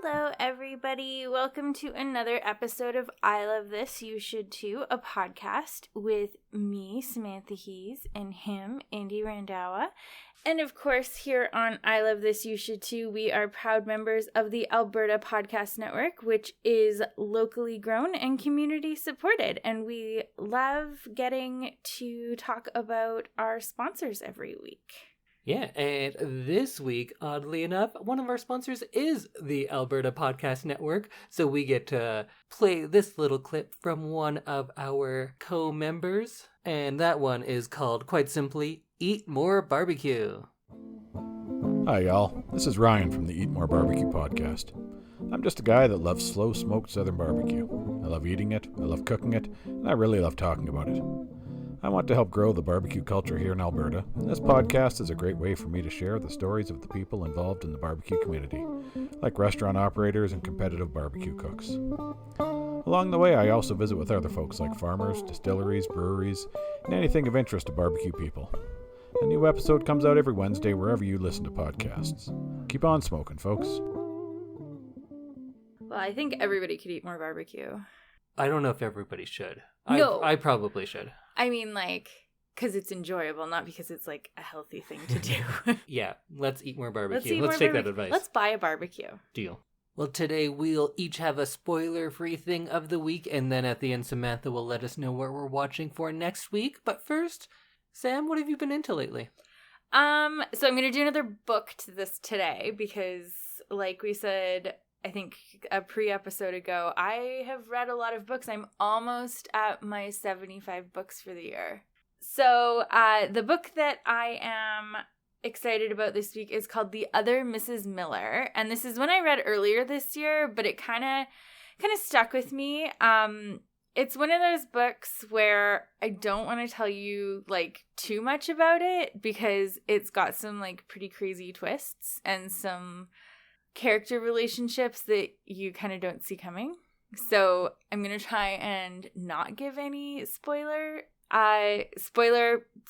Hello, everybody. Welcome to another episode of I Love This, You Should Too, a podcast with me, Samantha, and him, Indy Randawa. And of course, here on I Love This, You Should Too, we are proud members of the Alberta Podcast Network, which is locally grown and community supported. And we love getting to talk about our sponsors every week. Yeah, and this week, oddly enough, one of our sponsors is the Alberta Podcast Network, so we get to play this little clip from one of our co-members, and that one is called, quite simply, Eat More Barbecue. Hi, y'all. This is Ryan from the Eat More Barbecue podcast. I'm just a guy that loves slow-smoked southern barbecue. I love eating it, I love cooking it, and I really love talking about it. I want to help grow the barbecue culture here in Alberta, and this podcast is a great way for me to share the stories of the people involved in the barbecue community, like restaurant operators and competitive barbecue cooks. Along the way, I also visit with other folks like farmers, distilleries, breweries, and anything of interest to barbecue people. A new episode comes out every Wednesday wherever you listen to podcasts. Keep on smoking, folks. Well, I think everybody could eat more barbecue. I don't know if everybody should. No. I probably should. I mean, because it's enjoyable, not because it's, a healthy thing to do. Yeah, let's eat more barbecue. Let's take that advice. Let's buy a barbecue. Deal. Well, today we'll each have a spoiler-free thing of the week, and then at the end, Samantha will let us know what we're watching for next week. But first, Sam, what have you been into lately? So I'm going to do another book to this today because, like we said, I think a pre-episode ago, I have read a lot of books. I'm almost at my 75 books for the year. So the book that I am excited about this week is called The Other Mrs. Miller. And this is one I read earlier this year, but it kind of stuck with me. It's one of those books where I don't want to tell you too much about it because it's got some pretty crazy twists and some character relationships that you kind of don't see coming. So I'm going to try and not give any spoiler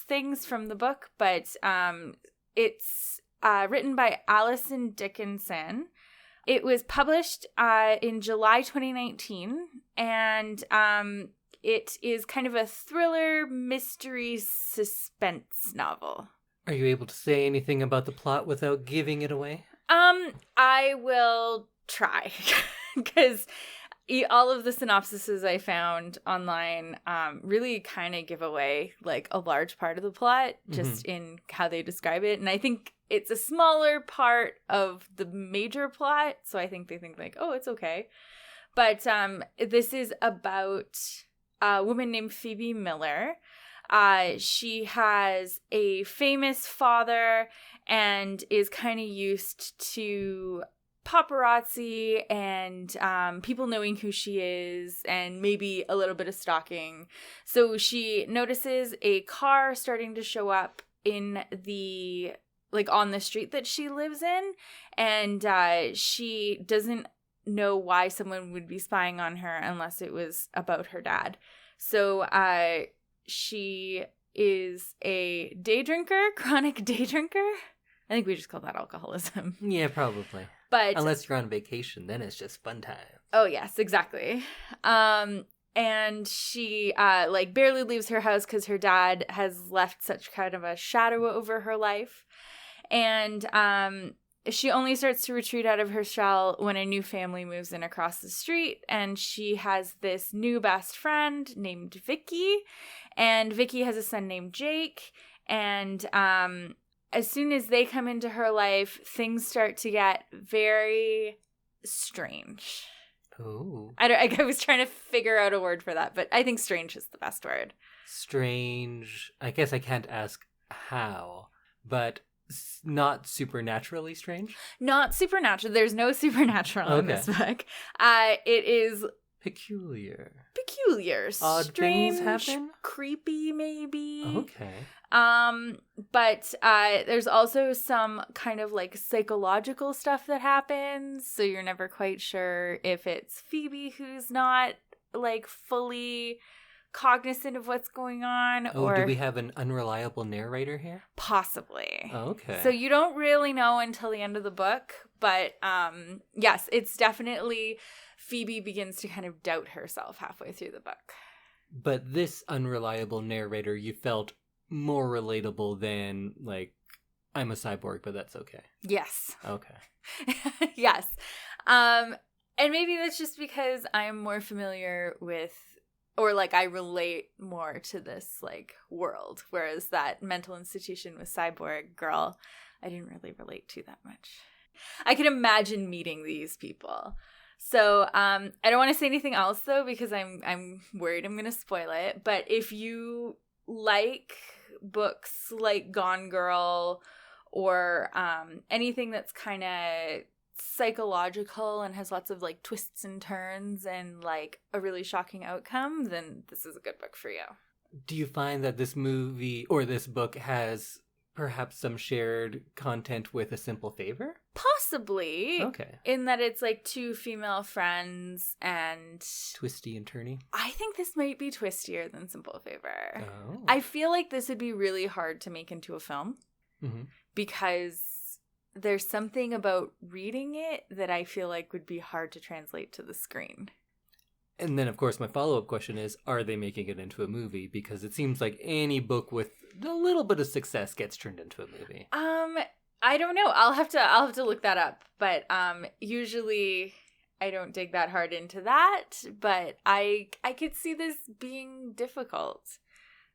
things from the book, but it's written by Allison Dickson. It was published in July 2019, and it is kind of a thriller, mystery, suspense novel. Are you able to say anything about the plot without giving it away? I will try because all of the synopsises I found online really kind of give away a large part of the plot just in how they describe it. And I think it's a smaller part of the major plot. So I think they think oh, it's okay. But this is about a woman named Phoebe Miller. She has a famous father and is kind of used to paparazzi and people knowing who she is and maybe a little bit of stalking. So she notices a car starting to show up in the on the street that she lives in, and she doesn't know why someone would be spying on her unless it was about her dad. So she is a chronic day drinker. I think we just call that alcoholism. Yeah, probably. But unless you're on vacation, then it's just fun time. Oh, yes, exactly. And she barely leaves her house because her dad has left such kind of a shadow over her life. And she only starts to retreat out of her shell when a new family moves in across the street, and she has this new best friend named Vicky, and Vicky has a son named Jake, and as soon as they come into her life, things start to get very strange. Ooh. I was trying to figure out a word for that, but I think strange is the best word. Strange. I guess I can't ask how, but not supernaturally strange? Not supernatural. There's no supernatural in this book. It is peculiar. Odd strange, things happen? Creepy, maybe. Okay. But there's also some kind of psychological stuff that happens, so you're never quite sure if it's Phoebe who's not fully cognizant of what's going on. Oh, or do we have an unreliable narrator here? Possibly. Oh, okay. So you don't really know until the end of the book, but yes, it's definitely Phoebe begins to kind of doubt herself halfway through the book. But this unreliable narrator you felt more relatable than, like, I'm a cyborg, but that's okay. Yes. Okay. Yes. And maybe that's just because I'm more familiar with, or like I relate more to this like world, whereas that mental institution with Cyborg Girl, I didn't really relate to that much. I could imagine meeting these people. So I don't want to say anything else though, because I'm worried I'm going to spoil it. But if you like books like Gone Girl or anything that's kind of psychological and has lots of like twists and turns and like a really shocking outcome, then this is a good book for you. Do you find that this movie or this book has perhaps some shared content with A Simple Favor? Possibly. Okay. In that it's like two female friends and Twisty and turny? I think this might be twistier than Simple Favor. Oh. I feel like this would be really hard to make into a film because there's something about reading it that I feel like would be hard to translate to the screen. And then, of course, my follow-up question is, are they making it into a movie? Because it seems like any book with a little bit of success gets turned into a movie. I don't know. I'll have to look that up. But usually I don't dig that hard into that. But I could see this being difficult.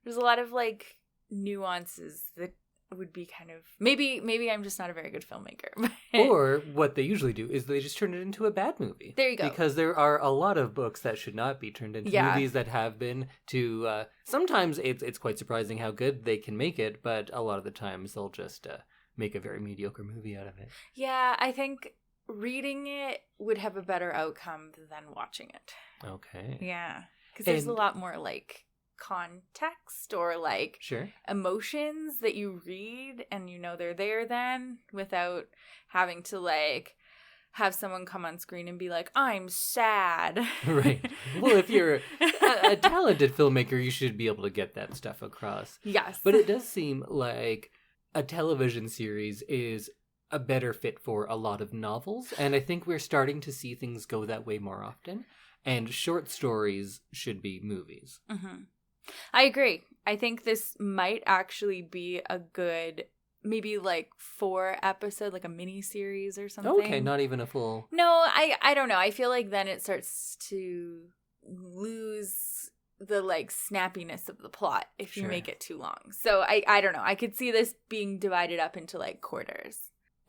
There's a lot of like nuances that would be kind of maybe I'm just not a very good filmmaker. Or what they usually do is they just turn it into a bad movie. There you go. Because there are a lot of books that should not be turned into movies that have been to sometimes it's quite surprising how good they can make it, but a lot of the times they'll just make a very mediocre movie out of it. Yeah, I think reading it would have a better outcome than watching it. Okay. Yeah, because there's a lot more like context or like emotions that you read and you know they're there then without having to like have someone come on screen and be like, I'm sad. Right. Well, if you're a talented filmmaker, you should be able to get that stuff across. Yes. But it does seem like a television series is a better fit for a lot of novels, and I think we're starting to see things go that way more often, and short stories should be movies. I agree. I think this might actually be a good, maybe like 4 episode, like a mini series or something. Okay, not even a full. No, I don't know. I feel like then it starts to lose the like snappiness of the plot if you make it too long. So I don't know. I could see this being divided up into like quarters.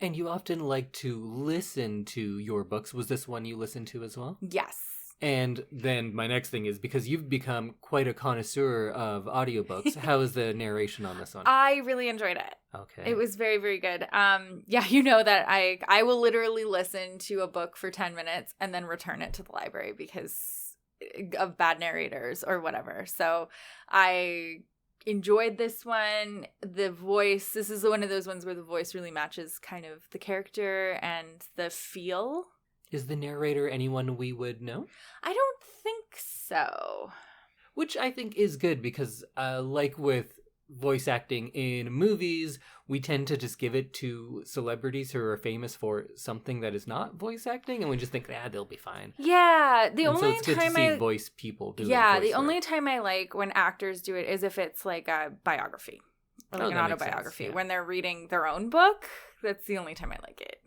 And you often like to listen to your books. Was this one you listened to as well? Yes. And then my next thing is, because you've become quite a connoisseur of audiobooks, how is the narration on this one? I really enjoyed it. Okay. It was very, very good. Yeah, you know that I will literally listen to a book for 10 minutes and then return it to the library because of bad narrators or whatever. So I enjoyed this one. The voice, this is one of those ones where the voice really matches kind of the character and the feel. Is the narrator anyone we would know? I don't think so. Which I think is good because, like with voice acting in movies, we tend to just give it to celebrities who are famous for something that is not voice acting, and we just think, they'll be fine. Yeah, the only so it's good time to see voice people do it. Yeah, the only time I like when actors do it is if it's like a biography or like an autobiography. Sense, yeah. When they're reading their own book, that's the only time I like it.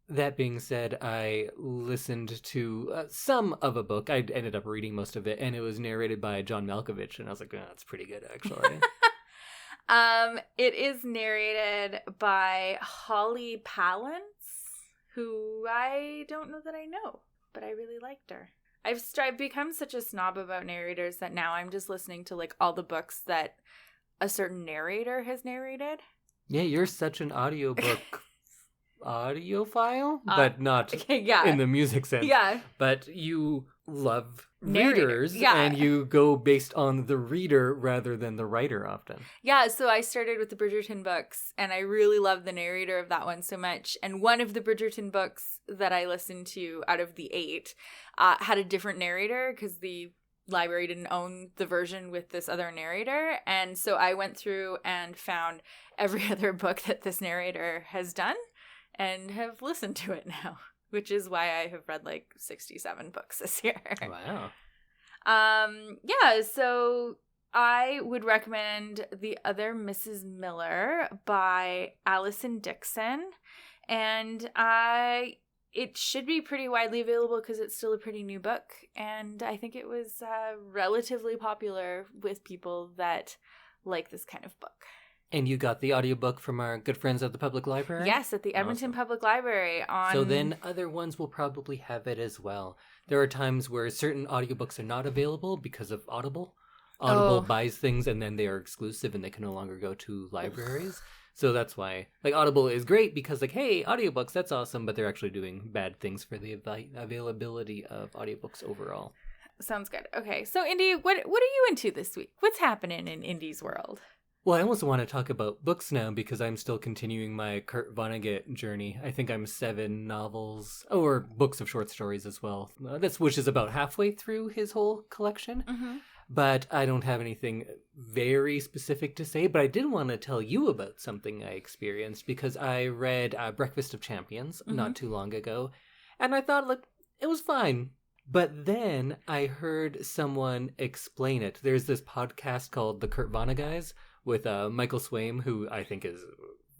That being said, I listened to some of a book. I ended up reading most of it, and it was narrated by John Malkovich, and I was like, that's pretty good, actually. It is narrated by Holly Palance, who I don't know that I know, but I really liked her. I've become such a snob about narrators that now I'm just listening to like all the books that a certain narrator has narrated. Yeah, you're such an audiobook audiophile, but not in the music sense. Yeah. But you love Narrator. readers, Yeah. and you go based on the reader rather than the writer often. Yeah, so I started with the Bridgerton books, and I really loved the narrator of that one so much. And one of the Bridgerton books that I listened to out of the 8 had a different narrator because the library didn't own the version with this other narrator. And so I went through and found every other book that this narrator has done and have listened to it now, which is why I have read like 67 books this year. Wow. Yeah, so I would recommend The Other Mrs. Miller by Allison Dickson. And it should be pretty widely available because it's still a pretty new book. And I think it was relatively popular with people that like this kind of book. And you got the audiobook from our good friends at the public library? Yes, at the Edmonton Awesome. Public Library. So then other ones will probably have it as well. There are times where certain audiobooks are not available because of Audible. Audible buys things and then they are exclusive and they can no longer go to libraries. So that's why, like, Audible is great because, like, hey, audiobooks, that's awesome, but they're actually doing bad things for the availability of audiobooks overall. Sounds good. Okay, so Indy, what are you into this week? What's happening in Indy's world? Well, I also want to talk about books now because I'm still continuing my Kurt Vonnegut journey. I think I'm 7 novels, or books of short stories as well. Which is about halfway through his whole collection. Mm-hmm. But I don't have anything very specific to say. But I did want to tell you about something I experienced because I read Breakfast of Champions not too long ago. And I thought, look, it was fine. But then I heard someone explain it. There's this podcast called The Kurt Vonneguys with Michael Swaim, who I think is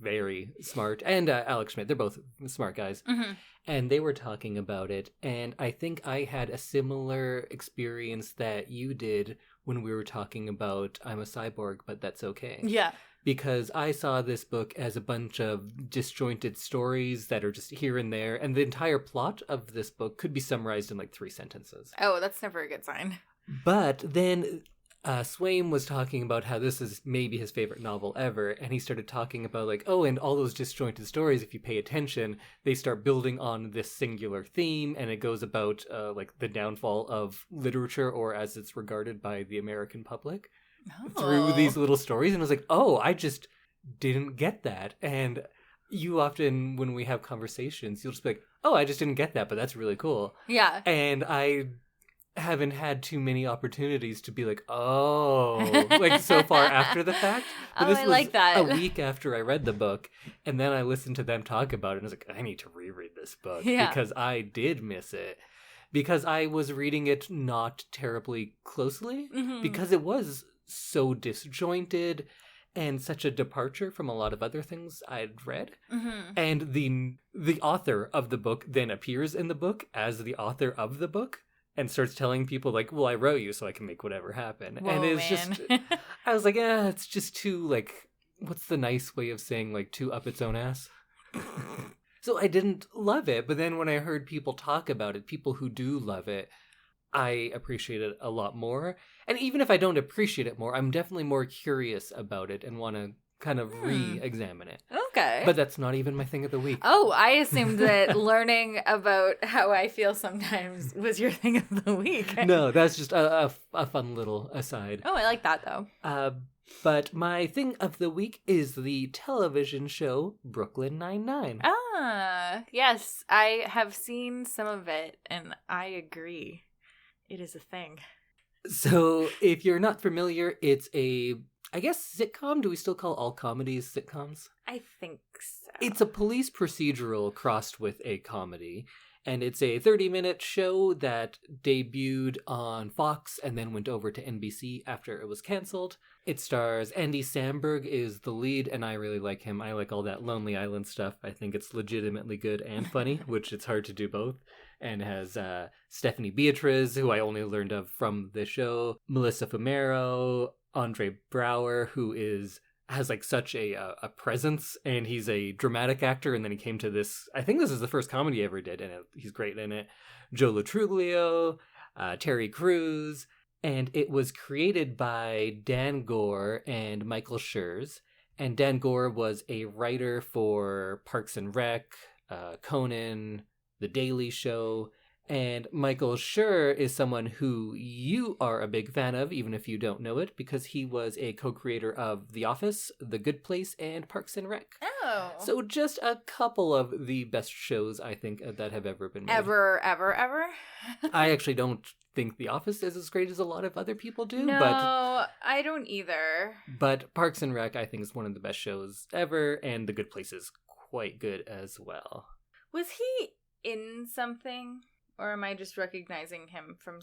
very smart, and Alex Schmidt. They're both smart guys. Mm-hmm. And they were talking about it, and I think I had a similar experience that you did when we were talking about I'm a Cyborg, but that's okay. Yeah. Because I saw this book as a bunch of disjointed stories that are just here and there, and the entire plot of this book could be summarized in like 3 sentences. Oh, that's never a good sign. But then Swaim was talking about how this is maybe his favorite novel ever, and he started talking about like, oh, and all those disjointed stories, if you pay attention, they start building on this singular theme, and it goes about like the downfall of literature, or as it's regarded by the American public, through these little stories. And I was like, oh, I just didn't get that. And you often, when we have conversations, you'll just be like, oh, I just didn't get that, but that's really cool. Yeah. And I haven't had too many opportunities to be like, oh, like so far after the fact. But this I was like that. a week after I read the book, and then I listened to them talk about it, and I was like, I need to reread this book because I did miss it. Because I was reading it not terribly closely, because it was so disjointed and such a departure from a lot of other things I'd read. Mm-hmm. And the author of the book then appears in the book as the author of the book. And starts telling people, like, well, I wrote you so I can make whatever happen. Whoa, and it's man. just, I was like, it's just too, like, what's the nice way of saying, like, too up its own ass? So I didn't love it. But then when I heard people talk about it, people who do love it, I appreciate it a lot more. And even if I don't appreciate it more, I'm definitely more curious about it and want to kind of re-examine it. Okay. But that's not even my thing of the week. Oh, I assumed that learning about how I feel sometimes was your thing of the week. No, that's just a fun little aside. Oh, I like that, though. But my thing of the week is the television show Brooklyn Nine-Nine. Ah, yes. I have seen some of it, and I agree. It is a thing. So, if you're not familiar, it's a, I guess, sitcom? Do we still call all comedies sitcoms? I think so. It's a police procedural crossed with a comedy. And it's a 30-minute show that debuted on Fox and then went over to NBC after it was canceled. It stars Andy Samberg is the lead, and I really like him. I like all that Lonely Island stuff. I think it's legitimately good and funny, which it's hard to do both. And has Stephanie Beatriz, who I only learned of from the show, Melissa Fumero, Andre Braugher, who has like such a presence, and he's a dramatic actor, and then he came to this, I think this is the first comedy he ever did, and he's great in it. Joe Latruglio, Terry Crews, and it was created by Dan Gore and Michael Schurz, and Dan Gore was a writer for Parks and Rec, Conan, The Daily Show, And Michael Schur is someone who you are a big fan of, even if you don't know it, because he was a co-creator of The Office, The Good Place, and Parks and Rec. Oh. So just a couple of the best shows, I think, that have ever been made. Ever? I actually don't think The Office is as great as a lot of other people do. No, but I don't either. But Parks and Rec, I think, is one of the best shows ever, and The Good Place is quite good as well. Was he in something? Or am I just recognizing him from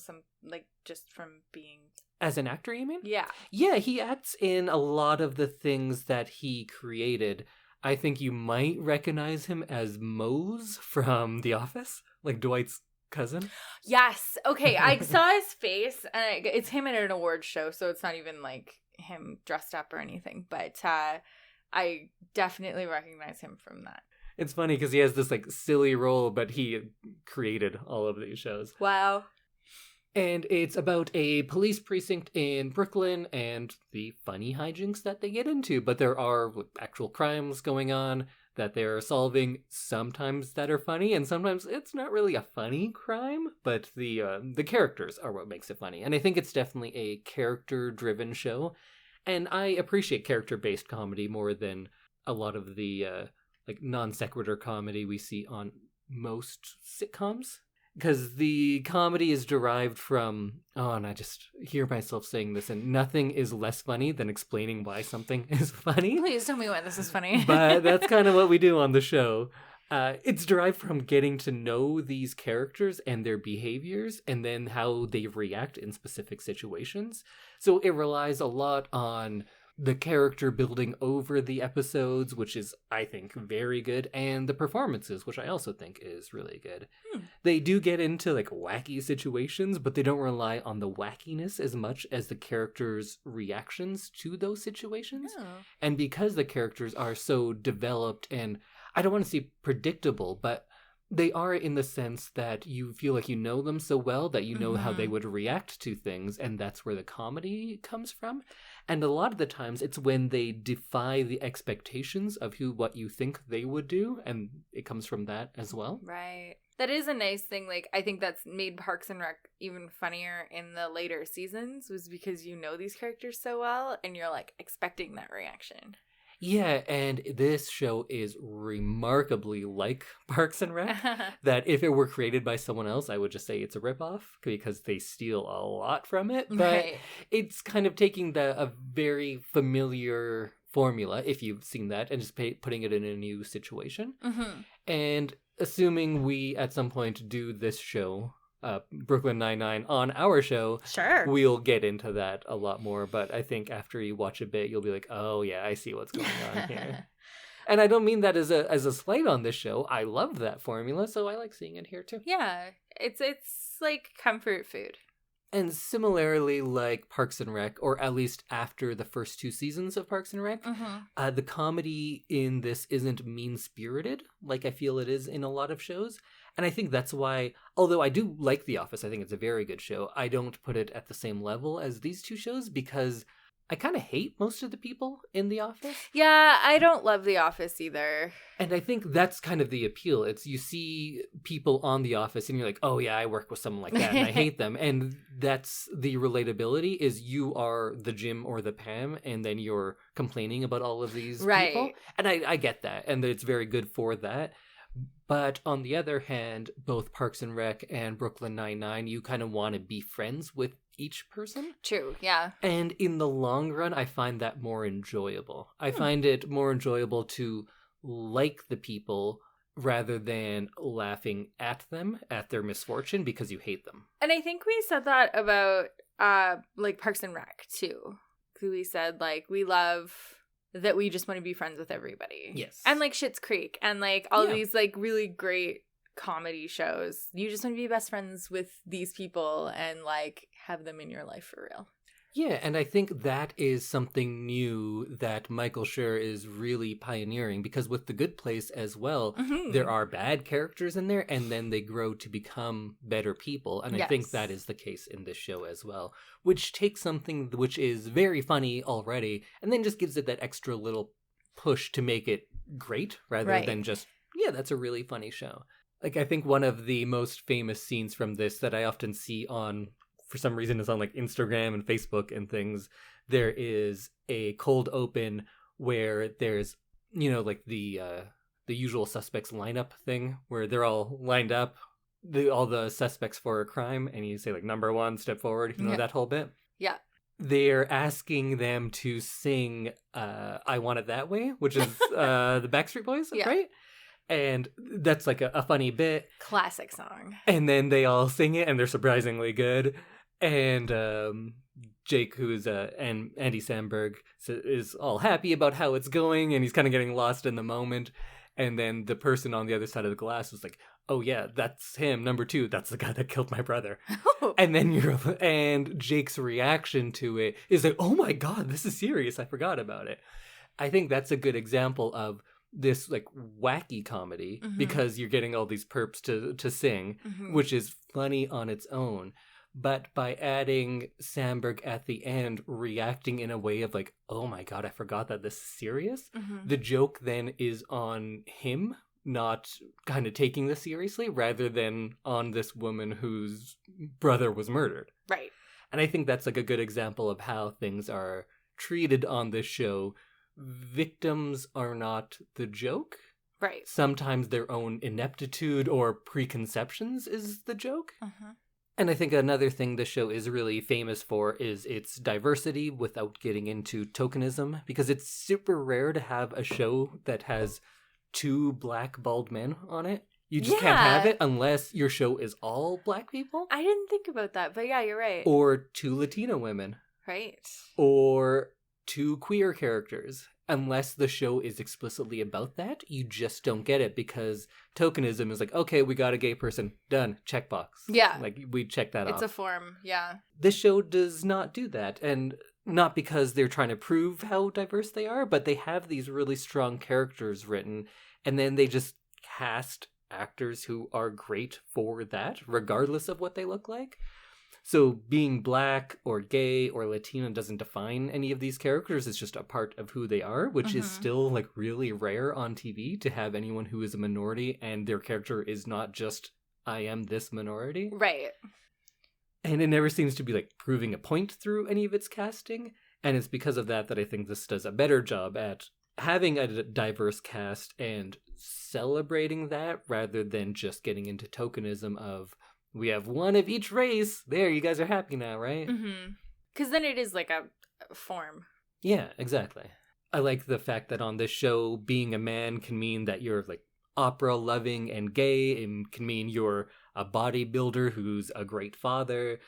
just from being... As an actor, you mean? Yeah. Yeah, he acts in a lot of the things that he created. I think you might recognize him as Mose from The Office, like Dwight's cousin. Yes. Okay, I saw his face, and it's him at an awards show, so it's not even like him dressed up or anything. But I definitely recognize him from that. It's funny because he has this like silly role, but he created all of these shows. Wow. And it's about a police precinct in Brooklyn and the funny hijinks that they get into. But there are actual crimes going on that they're solving, sometimes that are funny, and sometimes it's not really a funny crime, but the characters are what makes it funny. And I think it's definitely a character-driven show. And I appreciate character-based comedy more than a lot of the like non-sequitur comedy we see on most sitcoms. Because the comedy is derived from, and I just hear myself saying this, and nothing is less funny than explaining why something is funny. Please tell me why this is funny. But that's kind of what we do on the show. It's derived from getting to know these characters and their behaviors, and then how they react in specific situations. So it relies a lot on the character building over the episodes, which is, I think, very good, and the performances, which I also think is really good. They do get into like wacky situations, but they don't rely on the wackiness as much as the characters' reactions to those situations. Oh. And because the characters are so developed, and I don't want to say predictable, but they are in the sense that you feel like you know them so well that you know how they would react to things, and that's where the comedy comes from. And a lot of the times it's when they defy the expectations of what you think they would do, and it comes from that as well. Right. That is a nice thing. Like, I think that's made Parks and Rec even funnier in the later seasons, was because you know these characters so well, and you're like expecting that reaction. Yeah, and this show is remarkably like Parks and Rec, that if it were created by someone else, I would just say it's a ripoff, because they steal a lot from it. But it's kind of taking a very familiar formula, if you've seen that, and just putting it in a new situation. And assuming we, at some point, do this show, Brooklyn Nine-Nine, on our show, sure, we'll get into that a lot more. But I think after you watch a bit, you'll be like, oh yeah, I see what's going on here. And I don't mean that as a slight on this show. I love that formula, so I like seeing it here too. Yeah, it's like comfort food. And similarly, like Parks and Rec, or at least after the first 2 seasons of Parks and Rec, the comedy in this isn't mean-spirited like I feel it is in a lot of shows. And I think that's why, although I do like The Office, I think it's a very good show, I don't put it at the same level as these 2 shows, because I kind of hate most of the people in The Office. Yeah, I don't love The Office either. And I think that's kind of the appeal. It's you see people on The Office and you're like, oh yeah, I work with someone like that and I hate them. And that's the relatability, is you are the Jim or the Pam, and then you're complaining about all of these people. And I get that, and it's very good for that. But on the other hand, both Parks and Rec and Brooklyn Nine-Nine, you kind of want to be friends with each person. True, yeah. And in the long run, I find that more enjoyable. I find it more enjoyable to like the people rather than laughing at them, at their misfortune, because you hate them. And I think we said that about like Parks and Rec too. We said like we love that we just want to be friends with everybody. Yes. And like Schitt's Creek and like all these like really great comedy shows. You just want to be best friends with these people and like have them in your life for real. Yeah, and I think that is something new that Michael Schur is really pioneering, because with The Good Place as well, there are bad characters in there, and then they grow to become better people. And I think that is the case in this show as well, which takes something which is very funny already, and then just gives it that extra little push to make it great, rather than just, yeah, that's a really funny show. Like, I think one of the most famous scenes from this that I often see on, for some reason, is on like Instagram and Facebook and things. There is a cold open where there's, like the usual suspects lineup thing where they're all lined up, all the suspects for a crime, and you say like number 1, step forward, that whole bit. Yeah. They're asking them to sing I Want It That Way, which is the Backstreet Boys, right? And that's like a funny bit. Classic song. And then they all sing it, and they're surprisingly good. And Jake, who's and Andy Samberg, is all happy about how it's going, and he's kind of getting lost in the moment. And then the person on the other side of the glass was like, "Oh yeah, that's him. Number 2, that's the guy that killed my brother." And then and Jake's reaction to it is like, "Oh my god, this is serious. I forgot about it." I think that's a good example of this like wacky comedy, because you're getting all these perps to sing, which is funny on its own. But by adding Samberg at the end reacting in a way of like, "Oh my god, I forgot that this is serious," the joke then is on him not kind of taking this seriously, rather than on this woman whose brother was murdered. Right. And I think that's like a good example of how things are treated on this show. Victims are not the joke. Right. Sometimes their own ineptitude or preconceptions is the joke. And I think another thing the show is really famous for is its diversity without getting into tokenism, because it's super rare to have a show that has 2 black bald men on it. You just can't have it unless your show is all black people. I didn't think about that, but yeah, you're right. Or 2 Latino women. Right. Or 2 queer characters. Unless the show is explicitly about that, you just don't get it, because tokenism is like, okay, we got a gay person, done, checkbox. Yeah. Like, we check that off. It's a form, yeah. This show does not do that, and not because they're trying to prove how diverse they are, but they have these really strong characters written, and then they just cast actors who are great for that, regardless of what they look like. So being black or gay or Latino doesn't define any of these characters. It's just a part of who they are, which is still like really rare on TV, to have anyone who is a minority and their character is not just, I am this minority. Right. And it never seems to be like proving a point through any of its casting. And it's because of that I think this does a better job at having a diverse cast and celebrating that, rather than just getting into tokenism of, we have 1 of each race. There, you guys are happy now, right? Because then it is like a form. Yeah, exactly. I like the fact that on this show, being a man can mean that you're like opera loving and gay. It can mean you're a bodybuilder who's a great father.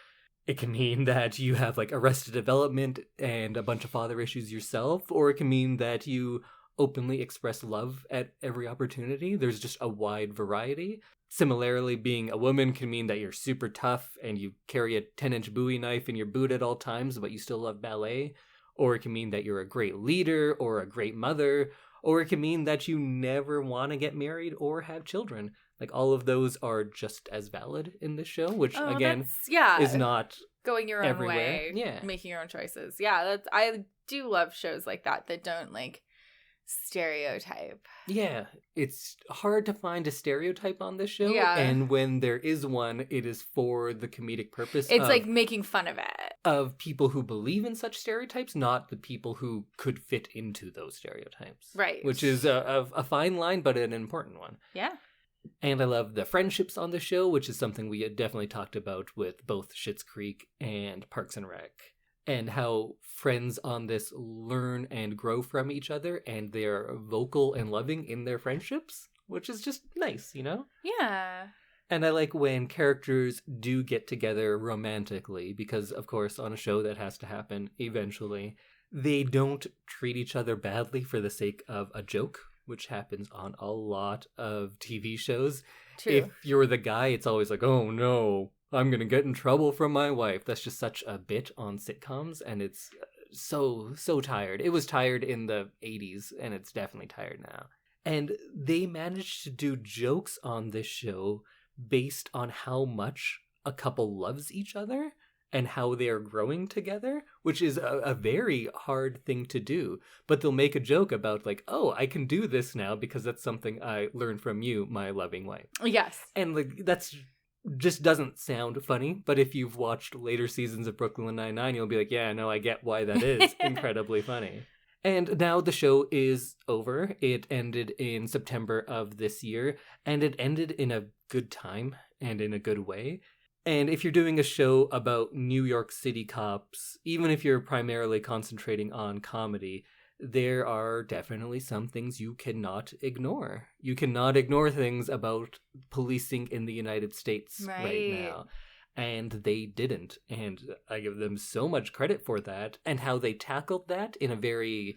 It can mean that you have like Arrested Development and a bunch of father issues yourself. Or it can mean that you openly express love at every opportunity. There's just a wide variety. Similarly, being a woman can mean that you're super tough and you carry a 10-inch Bowie knife in your boot at all times, but you still love ballet. Or it can mean that you're a great leader or a great mother. Or it can mean that you never want to get married or have children. Like, all of those are just as valid in this show, which, again, is not going your own everywhere. way, making your own choices. Yeah, I do love shows like that don't, like, stereotype. Yeah, it's hard to find a stereotype on this show. Yeah. And when there is one, it is for the comedic purpose. It's like making fun of it. Of people who believe in such stereotypes, not the people who could fit into those stereotypes. Right. Which is a fine line, but an important one. Yeah. And I love the friendships on the show, which is something we had definitely talked about with both Schitt's Creek and Parks and Rec. And how friends on this learn and grow from each other, and they're vocal and loving in their friendships, which is just nice, you know? Yeah. And I like when characters do get together romantically, because, of course, on a show that has to happen eventually, they don't treat each other badly for the sake of a joke, which happens on a lot of TV shows. True. If you're the guy, it's always like, oh no, I'm going to get in trouble from my wife. That's just such a bit on sitcoms, and it's so tired. It was tired in the 80s, and it's definitely tired now. And they managed to do jokes on this show based on how much a couple loves each other, and how they are growing together, which is a very hard thing to do. But they'll make a joke about like, oh, I can do this now because that's something I learned from you, my loving wife. Yes. And like that's just doesn't sound funny. But if you've watched later seasons of Brooklyn Nine-Nine, you'll be like, yeah, no, I get why that is incredibly funny. And now the show is over. It ended in September of this year, and it ended in a good time and in a good way. And if you're doing a show about New York City cops, even if you're primarily concentrating on comedy, there are definitely some things you cannot ignore. You cannot ignore things about policing in the United States right now. And they didn't. And I give them so much credit for that and how they tackled that in a very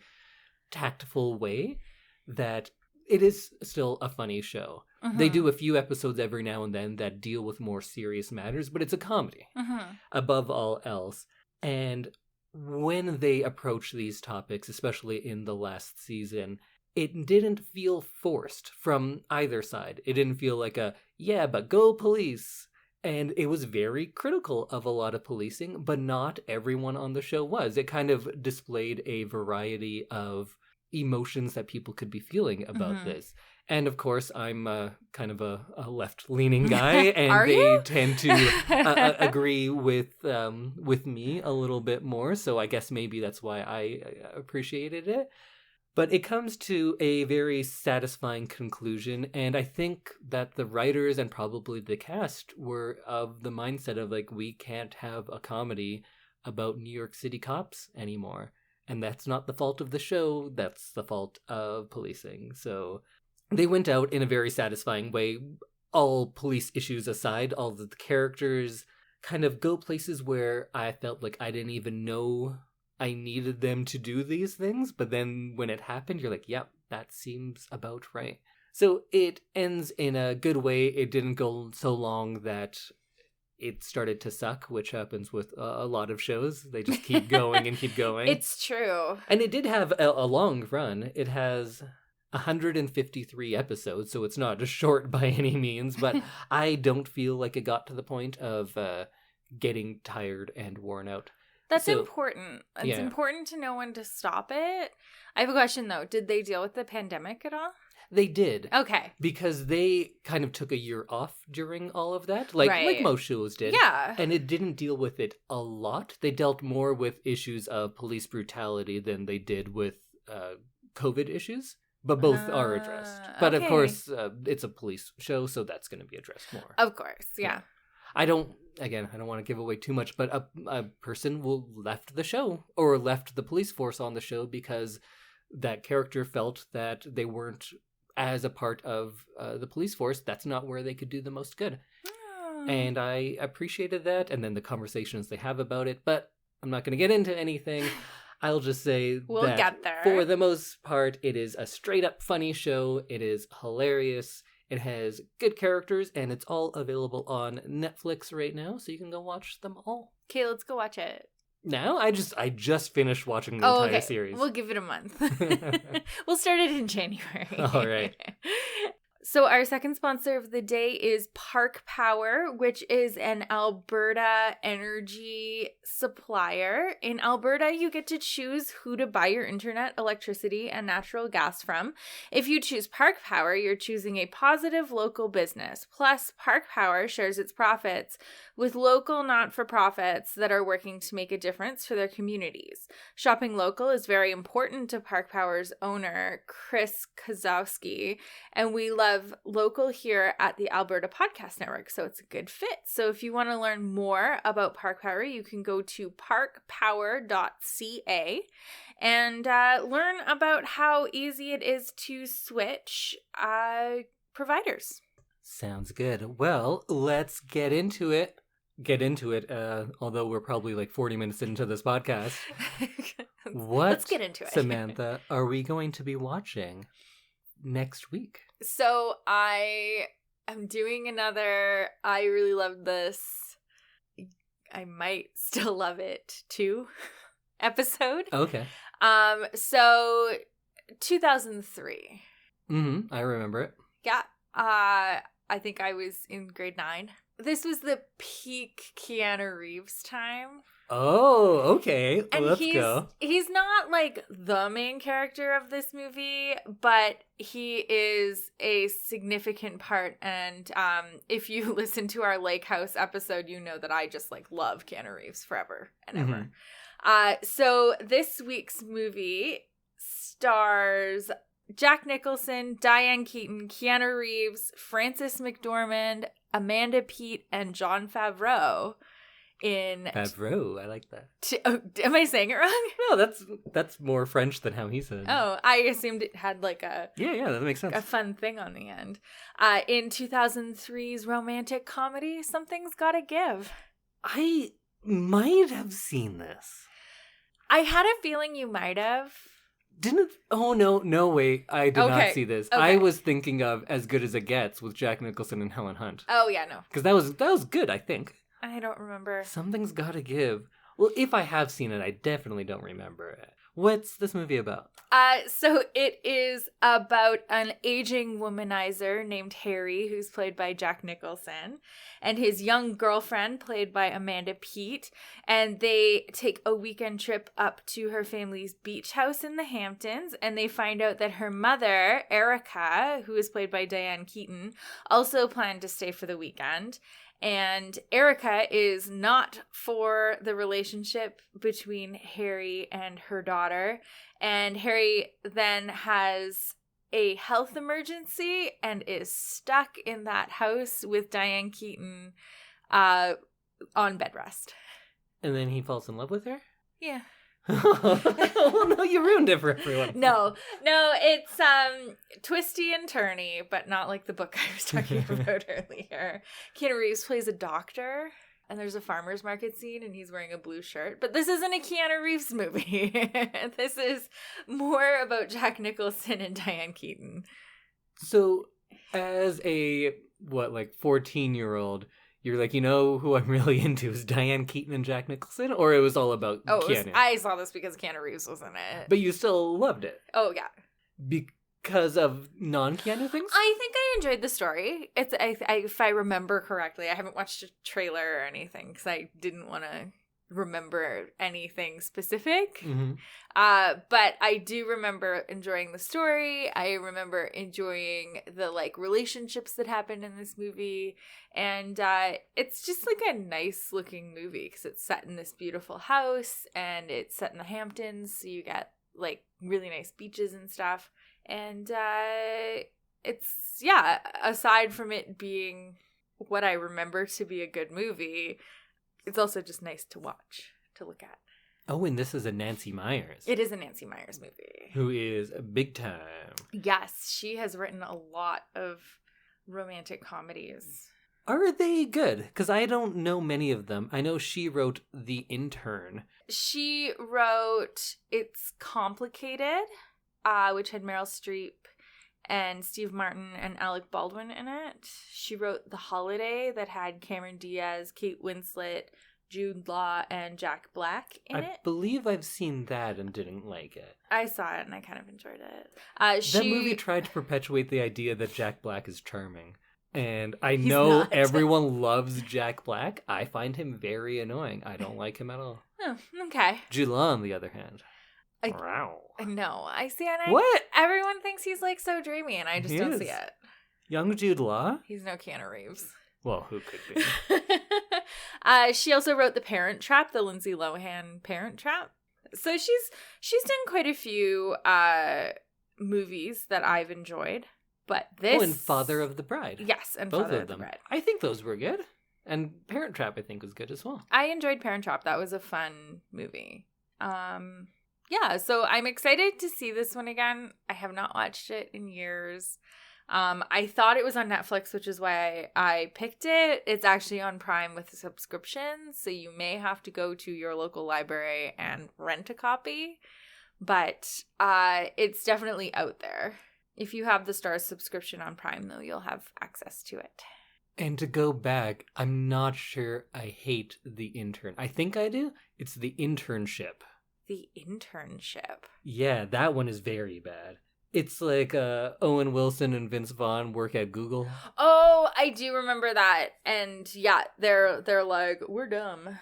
tactful way that it is still a funny show. They do a few episodes every now and then that deal with more serious matters, but it's a comedy above all else. And when they approach these topics, especially in the last season, it didn't feel forced from either side. It didn't feel like a, yeah, but go police. And it was very critical of a lot of policing, but not everyone on the show was. It kind of displayed a variety of emotions that people could be feeling about this. And of course, I'm kind of a left-leaning guy, and they tend to agree with me a little bit more. So I guess maybe that's why I appreciated it. But it comes to a very satisfying conclusion, and I think that the writers and probably the cast were of the mindset of like, we can't have a comedy about New York City cops anymore. And that's not the fault of the show, that's the fault of policing. So they went out in a very satisfying way. All police issues aside, all of the characters kind of go places where I felt like I didn't even know I needed them to do these things. But then when it happened, you're like, yep, that seems about right. So it ends in a good way. It didn't go so long that it started to suck, which happens with a lot of shows. They just keep going and keep going. It's true. And it did have a long run. It has 153 episodes, so it's not just short by any means, but I don't feel like it got to the point of getting tired and worn out. That's important. It's important to know when to stop it. I have a question, though. Did they deal with the pandemic at all? They did. Okay. Because they kind of took a year off during all of that, like most shows did. Yeah. And it didn't deal with it a lot. They dealt more with issues of police brutality than they did with COVID issues. But both are addressed. But of course, it's a police show, so that's going to be addressed more. Of course, yeah. I don't want to give away too much, but a person left the show or left the police force on the show because that character felt that they weren't as a part of the police force. That's not where they could do the most good. And I appreciated that, and then the conversations they have about it, but I'm not going to get into anything. I'll just say we'll get there. For the most part, it is a straight up funny show. It is hilarious. It has good characters, and it's all available on Netflix right now, so you can go watch them all. Okay, let's go watch it. Now? I just finished watching the entire series. We'll give it a month. We'll start it in January. All right. So our second sponsor of the day is Park Power, which is an Alberta energy supplier. In Alberta, you get to choose who to buy your internet, electricity, and natural gas from. If you choose Park Power, you're choosing a positive local business. Plus, Park Power shares its profits with local not-for-profits that are working to make a difference for their communities. Shopping local is very important to Park Power's owner, Chris Kozowski, and we love local here at the Alberta Podcast Network, so it's a good fit. So if you want to learn more about Park Power, you can go to parkpower.ca and learn about how easy it is to switch providers. Sounds good. Well, let's get into it. Although we're probably like 40 minutes into this podcast. Let's get into it. Samantha, are we going to be watching next week? So I am doing another I really loved this, I might still love it too episode. Okay. So 2003. I remember it. Yeah. I think I was in grade 9. This was the peak Keanu Reeves time. Oh, okay. And Let's go. He's not like the main character of this movie, but he is a significant part. And if you listen to our Lake House episode, you know that I just like love Keanu Reeves forever and ever. So this week's movie stars Jack Nicholson, Diane Keaton, Keanu Reeves, Frances McDormand, Amanda Peet, and Jon Favreau. Favreau, I like that. Am I saying it wrong? No, that's more French than how he said. Oh, I assumed it had like a that makes sense. A fun thing on the end. In 2003's romantic comedy, Something's Gotta Give. I might have seen this. I had a feeling you might have. Oh, no, wait. I did not see this. Okay. I was thinking of As Good as It Gets with Jack Nicholson and Helen Hunt. Oh, yeah, no. Because that was good, I think. I don't remember. Something's Gotta Give. Well, if I have seen it, I definitely don't remember it. What's this movie about? So it is about an aging womanizer named Harry, who's played by Jack Nicholson, and his young girlfriend, played by Amanda Peet, and they take a weekend trip up to her family's beach house in the Hamptons, and they find out that her mother, Erica, who is played by Diane Keaton, also planned to stay for the weekend. And Erica is not for the relationship between Harry and her daughter. And Harry then has a health emergency and is stuck in that house with Diane Keaton on bed rest. And then he falls in love with her? Yeah. Well, no, you ruined it for everyone. No, it's twisty and turny, but not like the book I was talking about earlier. Keanu Reeves plays a doctor, and there's a farmer's market scene, and he's wearing a blue shirt. But this isn't a Keanu Reeves movie. This is more about Jack Nicholson and Diane Keaton. So, as a 14-year-old, you're like, who I'm really into is Diane Keaton and Jack Nicholson? Or it was all about Keanu? I saw this because Keanu Reeves was in it. But you still loved it? Oh, yeah. Because of non-Keanu things? I think I enjoyed the story. It's if I remember correctly. I haven't watched a trailer or anything because I didn't want to remember anything specific. Mm-hmm. But I do remember enjoying the story. I remember enjoying the relationships that happened in this movie. And it's just a nice looking movie because it's set in this beautiful house and it's set in the Hamptons. So you get really nice beaches and stuff. And it's, aside from it being what I remember to be a good movie, it's also just nice to watch, to look at. Oh, and this is a Nancy Meyers. It is a Nancy Meyers movie. Who is big time. Yes, she has written a lot of romantic comedies. Are they good? Because I don't know many of them. I know she wrote The Intern. She wrote It's Complicated, which had Meryl Streep and Steve Martin and Alec Baldwin in it. She wrote The Holiday that had Cameron Diaz, Kate Winslet, Jude Law, and Jack Black in it. I believe I've seen that and didn't like it. I saw it and I kind of enjoyed it. That movie tried to perpetuate the idea that Jack Black is charming. And I He's know not. everyone loves Jack Black. I find him very annoying. I don't like him at all. Oh, okay. Jude Law, on the other hand. No, I see it. What? Everyone thinks he's so dreamy, and I just don't see it. Young Jude Law? He's no Keanu Reeves. Well, who could be? She also wrote The Parent Trap, the Lindsay Lohan Parent Trap. So she's done quite a few movies that I've enjoyed. But this... Oh, and Father of the Bride. Yes, and both Father of of the them. Bride. I think those were good. And Parent Trap, I think, was good as well. I enjoyed Parent Trap. That was a fun movie. Yeah, so I'm excited to see this one again. I have not watched it in years. I thought it was on Netflix, which is why I picked it. It's actually on Prime with a subscription, so you may have to go to your local library and rent a copy. But it's definitely out there. If you have the Starz subscription on Prime, though, you'll have access to it. And to go back, I'm not sure I hate The Intern. I think I do. It's The Internship. The Internship. Yeah, that one is very bad. It's like Owen Wilson and Vince Vaughn work at Google. Oh, I do remember that. And yeah, they're like, we're dumb.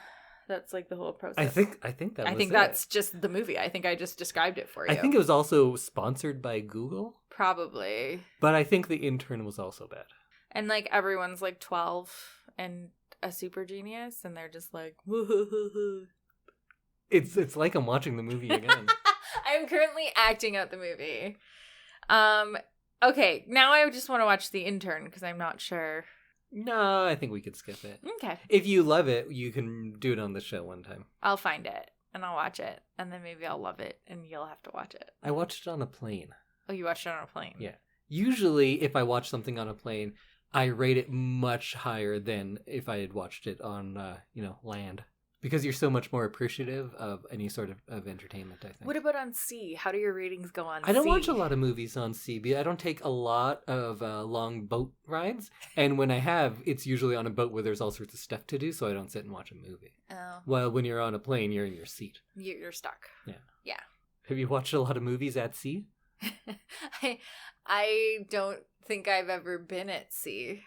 That's like the whole process. I think that's just the movie. I think I just described it for you. I think it was also sponsored by Google. Probably. But I think The Intern was also bad. And like everyone's like 12 and a super genius, and they're just like, woo-hoo-hoo-hoo. It's like I'm watching the movie again. I'm currently acting out the movie. Okay, now I just want to watch The Intern because I'm not sure. No, I think we could skip it. Okay. If you love it, you can do it on the show one time. I'll find it and I'll watch it, and then maybe I'll love it and you'll have to watch it. I watched it on a plane. Oh, you watched it on a plane? Yeah. Usually, if I watch something on a plane, I rate it much higher than if I had watched it on, land. Because you're so much more appreciative of any sort of entertainment, I think. What about on sea? How do your ratings go on sea? I don't watch a lot of movies on sea. I don't take a lot of long boat rides. And when I have, it's usually on a boat where there's all sorts of stuff to do, so I don't sit and watch a movie. Oh. While when you're on a plane, you're in your seat. You're stuck. Yeah. Yeah. Have you watched a lot of movies at sea? I don't think I've ever been at sea.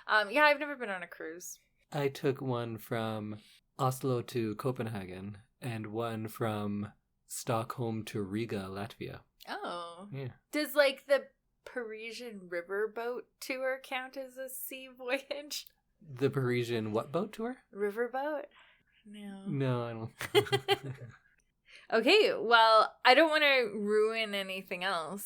Yeah, I've never been on a cruise. I took one from Oslo to Copenhagen and one from Stockholm to Riga, Latvia. Oh. Yeah. Does like the Parisian riverboat tour count as a sea voyage? The Parisian what boat tour? Riverboat? No. No, I don't. Okay, well, I don't want to ruin anything else.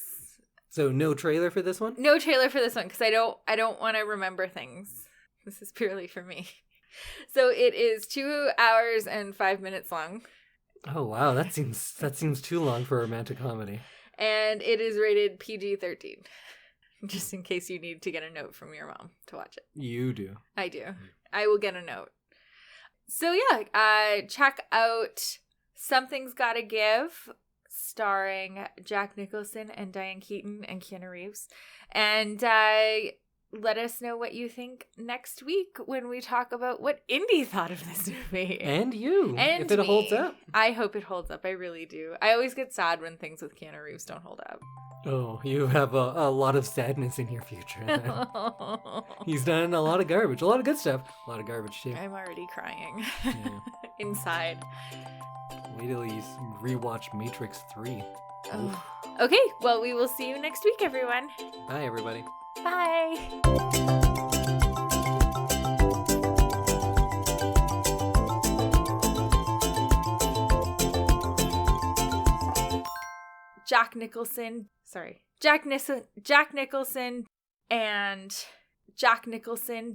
So no trailer for this one? No trailer for this one because I don't want to remember things. This is purely for me. So it is 2 hours and 5 minutes long. Oh wow, that seems too long for a romantic comedy. And it is rated PG-13. Just in case you need to get a note from your mom to watch it. You do. I do. I will get a note. So yeah, check out Something's Gotta Give, starring Jack Nicholson and Diane Keaton and Keanu Reeves. And let us know what you think next week when we talk about what Indy thought of this movie. And you. And if it holds up. I hope it holds up. I really do. I always get sad when things with Keanu Reeves don't hold up. Oh, you have a lot of sadness in your future. He's done a lot of garbage. A lot of good stuff. A lot of garbage, too. I'm already crying. Yeah. Inside. Wait till you rewatch Matrix 3. Oh. Okay, well, we will see you next week, everyone. Bye, everybody. Bye. Jack Nicholson and Jack Nicholson